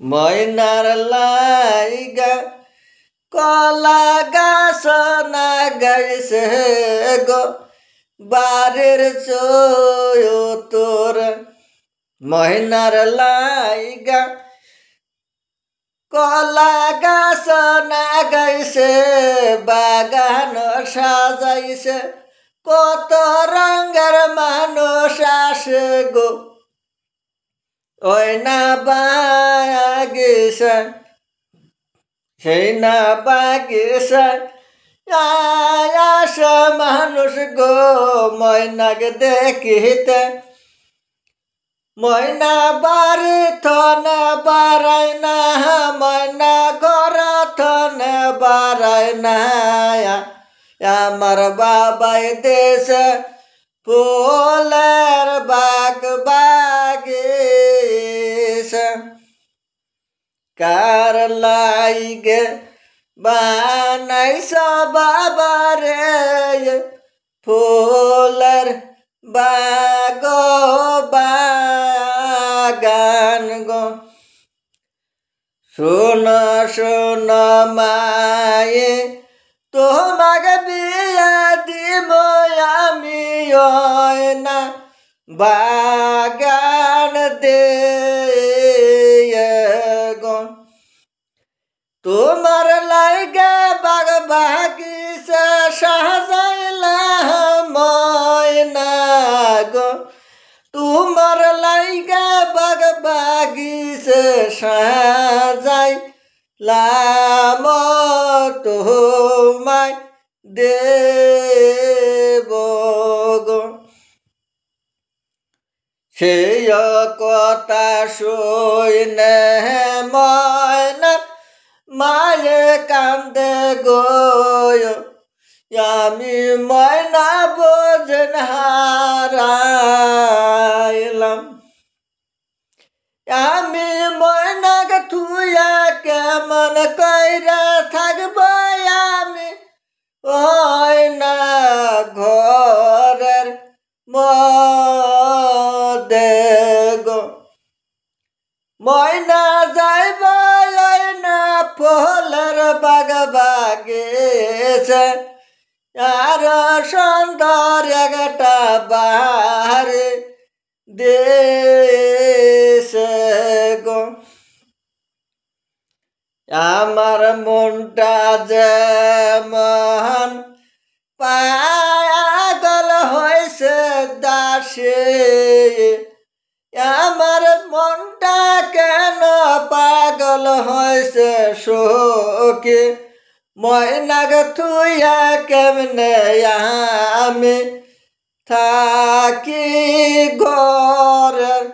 ময়নার লাইগা কলা গাছ না গাইছে গো বাড়ির চোর। ময়নার লাইগা কলা গাছ না গাইছে বাগান সাজাইছে কত রঙের মানুষ আসে গো ওই না বাগিসা সেই না বাগিসা আসে মানুষ গো ময়নাকে দেখিতে। ময়না বাড়ি থনে বাড়ায় না ময়না ঘর থনে বাড়ায় না আমার বাবাই দেশে ফুলের বাগ বাগিসা কার লাইগে বানাইছ বাবারে ফুলের বাগ বাগান গো। শুন শুন মায়ে তোমাকে বিয়া দিব আমি না বাগান দে গো। তোমার লাইগা বাগ বাগিচা সাজাইলাম ময়না গো। তোমার লাইগা বাগ বাগিচা সাজাইলাম তোমায় দেব গো। সেই কথা শুনে ময়না মায়ে কান্দে গো আমি ময়না বোঝেন হারাইলাম। আমি ময়নাকে থুয়া কেমন কইরা থাকব আমি ওই না ঘরের মধ্যে গো। ময়না যাইব না ফুলের বাগ বাগিচা আর সুন্দর একটা বাড়ি দেশে গো। আমার মনটা যেমন পাগল হয়েছে দাসে আমার মনটা কেন পাগল হয়েছে শোকে ময়নাকে থুইয়া কেমনে আমি থাকি ঘরের